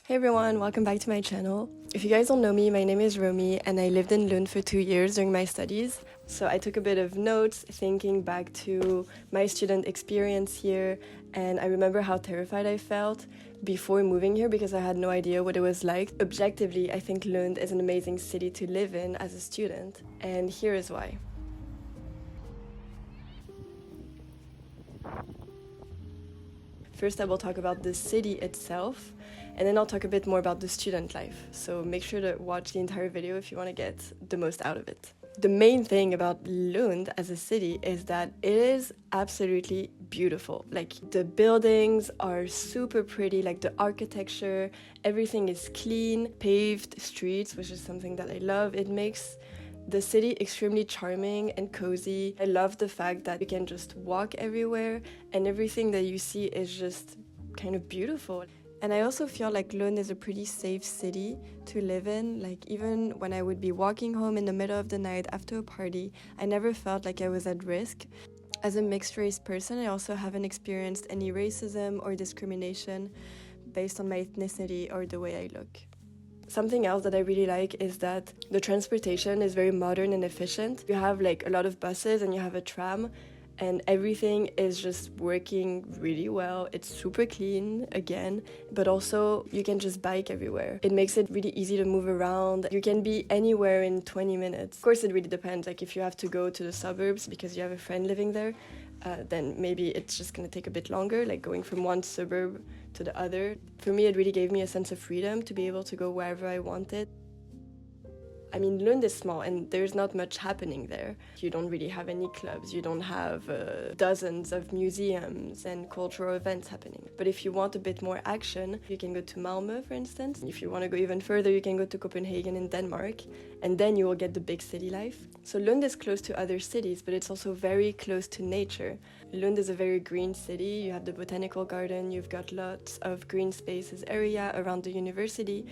Hey everyone, welcome back to my channel. If you guys don't know me, my name is Romy and I lived in Lund for 2 years during my studies. So I took a bit of notes thinking back to my student experience here, and I remember how terrified I felt before moving here because I had no idea what it was like. Objectively, I think Lund is an amazing city to live in as a student, and here is why. First, I will talk about the city itself, and then I'll talk a bit more about the student life. So make sure to watch the entire video if you want to get the most out of it. The main thing about Lund as a city is that it is absolutely beautiful. Like, the buildings are super pretty, like the architecture, everything is clean, paved streets, which is something that I love. It makes the city extremely charming and cozy. I love the fact that you can just walk everywhere and everything that you see is just kind of beautiful. And I also feel like Lund is a pretty safe city to live in. Like, even when I would be walking home in the middle of the night after a party, I never felt like I was at risk. As a mixed race person, I also haven't experienced any racism or discrimination based on my ethnicity or the way I look. Something else that I really like is that the transportation is very modern and efficient. You have like a lot of buses and you have a tram, and everything is just working really well. It's super clean again, but also you can just bike everywhere. It makes it really easy to move around. You can be anywhere in 20 minutes. Of course, it really depends. Like, if you have to go to the suburbs because you have a friend living there, then maybe it's just gonna take a bit longer, like going from one suburb to the other. For me, it really gave me a sense of freedom to be able to go wherever I wanted. I mean, Lund is small and there's not much happening there. You don't really have any clubs, you don't have dozens of museums and cultural events happening. But if you want a bit more action, you can go to Malmö, for instance. If you want to go even further, you can go to Copenhagen in Denmark, and then you will get the big city life. So Lund is close to other cities, but it's also very close to nature. Lund is a very green city. You have the botanical garden, you've got lots of green spaces area around the university.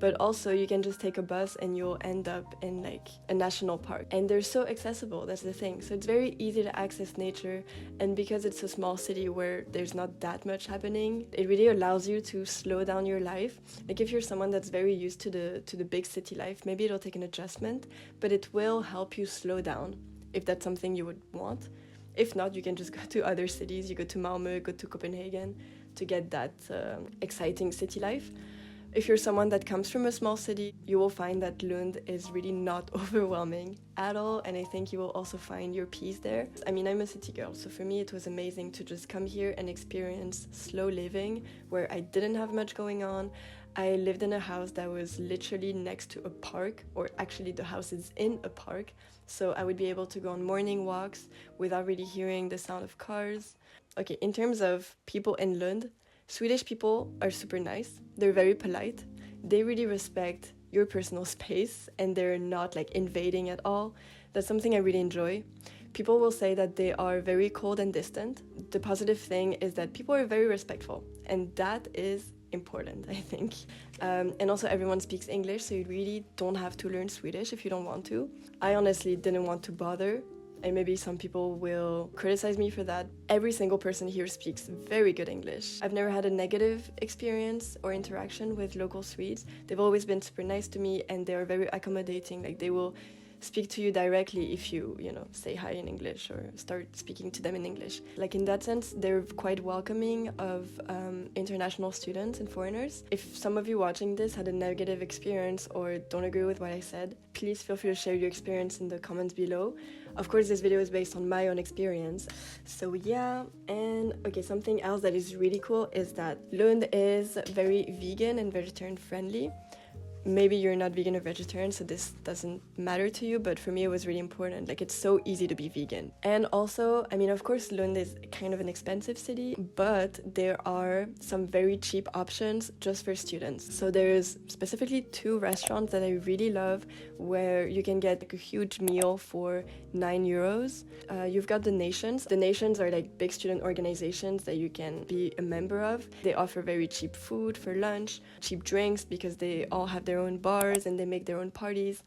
But also you can just take a bus and you'll end up in like a national park, and they're so accessible. That's the thing. So it's very easy to access nature, and because it's a small city where there's not that much happening, it really allows you to slow down your life. Like, if you're someone that's very used to the big city life, maybe it'll take an adjustment, but it will help you slow down if that's something you would want. If not, you can just go to other cities. You go to Malmö, go to Copenhagen to get that exciting city life. If you're someone that comes from a small city, you will find that Lund is really not overwhelming at all, and I think you will also find your peace there. I mean, I'm a city girl, so for me it was amazing to just come here and experience slow living where I didn't have much going on. I lived in a house that was literally next to a park, or actually the house is in a park, so I would be able to go on morning walks without really hearing the sound of cars. Okay, in terms of people in Lund, Swedish people are super nice. They're very polite. They really respect your personal space and they're not like invading at all. That's something I really enjoy. People will say that they are very cold and distant. The positive thing is that people are very respectful, and that is important, I think. And also everyone speaks English, so you really don't have to learn Swedish if you don't want to. I honestly didn't want to bother, and maybe some people will criticize me for that. Every single person here speaks very good English. I've never had a negative experience or interaction with local Swedes. They've always been super nice to me, and they are very accommodating. Like, they will speak to you directly if you say hi in English or start speaking to them in English. Like, in that sense, they're quite welcoming of international students and foreigners. If some of you watching this had a negative experience or don't agree with what I said, please feel free to share your experience in the comments below. Of course, this video is based on my own experience. So yeah, and okay, something else that is really cool is that Lund is very vegan and vegetarian friendly. Maybe you're not vegan or vegetarian, so this doesn't matter to you, but for me it was really important. Like, it's so easy to be vegan. And also, I mean, of course, Lund is kind of an expensive city, but there are some very cheap options just for students. So there's specifically 2 restaurants that I really love where you can get like a huge meal for 9 euros. You've got the Nations. The Nations are like big student organizations that you can be a member of. They offer very cheap food for lunch, cheap drinks because they all have their own bars and they make their own parties.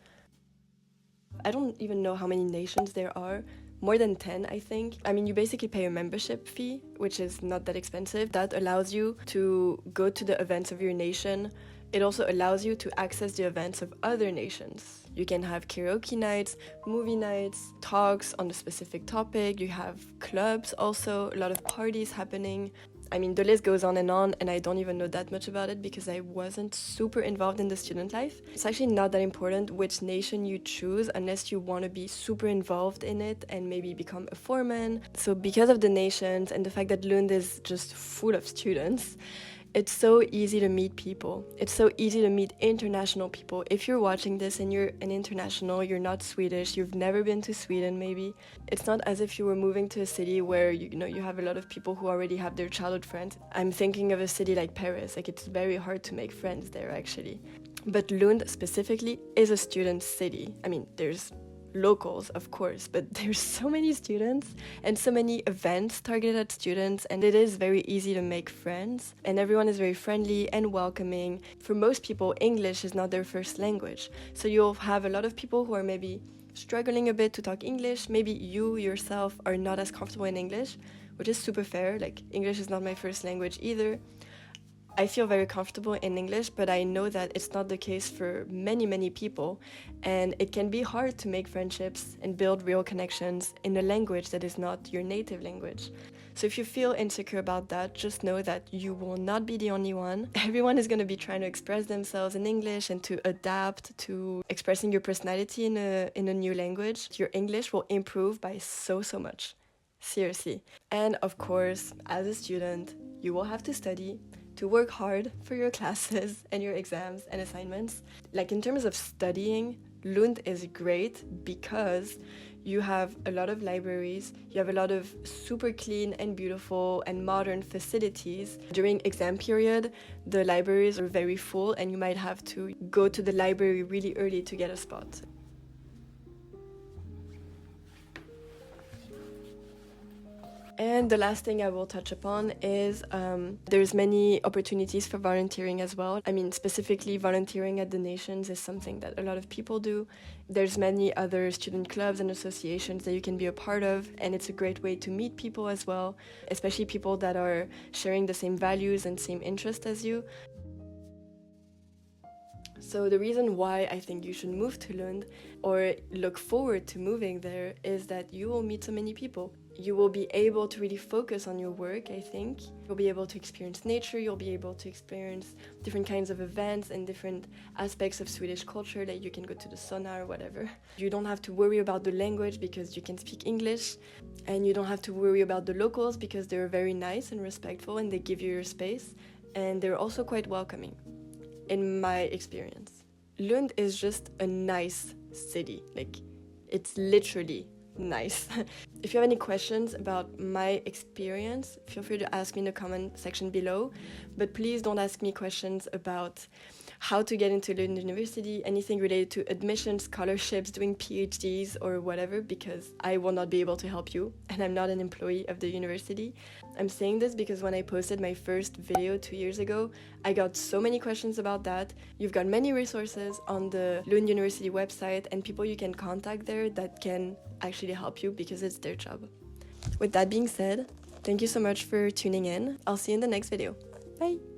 I don't even know how many nations there are. More than 10, I think. I mean, you basically pay a membership fee, which is not that expensive. That allows you to go to the events of your nation. It also allows you to access the events of other nations. You can have karaoke nights, movie nights, talks on a specific topic. You have clubs also, a lot of parties happening. I mean, the list goes on, and I don't even know that much about it because I wasn't super involved in the student life. It's actually not that important which nation you choose unless you want to be super involved in it and maybe become a foreman. So because of the nations and the fact that Lund is just full of students, it's so easy to meet people. It's so easy to meet international people. If you're watching this and you're an international, you're not Swedish, you've never been to Sweden maybe, it's not as if you were moving to a city where you have a lot of people who already have their childhood friends. I'm thinking of a city like Paris. Like, it's very hard to make friends there actually. But Lund specifically is a student city. I mean, there's locals, of course, but there's so many students and so many events targeted at students, and it is very easy to make friends, and everyone is very friendly and welcoming. For most people, English is not their first language, so you'll have a lot of people who are maybe struggling a bit to talk English. Maybe you yourself are not as comfortable in English, which is super fair. Like, English is not my first language either. I feel very comfortable in English, but I know that it's not the case for many people, and it can be hard to make friendships and build real connections in a language that is not your native language. So if you feel insecure about that, just know that you will not be the only one. Everyone is going to be trying to express themselves in English and to adapt to expressing your personality in a new language. Your English will improve by so much. Seriously. And of course, as a student, you will have to study, to work hard for your classes and your exams and assignments. Like, in terms of studying, Lund is great because you have a lot of libraries, you have a lot of super clean and beautiful and modern facilities. During exam period, the libraries are very full and you might have to go to the library really early to get a spot. And the last thing I will touch upon is there's many opportunities for volunteering as well. I mean, specifically volunteering at the nations is something that a lot of people do. There's many other student clubs and associations that you can be a part of, and it's a great way to meet people as well, especially people that are sharing the same values and same interests as you. So the reason why I think you should move to Lund or look forward to moving there is that you will meet so many people. You will be able to really focus on your work, I think. You'll be able to experience nature, you'll be able to experience different kinds of events and different aspects of Swedish culture, like you can go to the sauna or whatever. You don't have to worry about the language because you can speak English, and you don't have to worry about the locals because they're very nice and respectful and they give you your space, and they're also quite welcoming, in my experience. Lund is just a nice city. Like, it's literally nice. If you have any questions about my experience, feel free to ask me in the comment section below, but please don't ask me questions about how to get into Lund University, anything related to admissions, scholarships, doing PhDs or whatever, because I will not be able to help you and I'm not an employee of the university. I'm saying this because when I posted my first video 2 years ago, I got so many questions about that. You've got many resources on the Lund University website and people you can contact there that can actually help you because it's their job. With that being said, thank you so much for tuning in. I'll see you in the next video. Bye!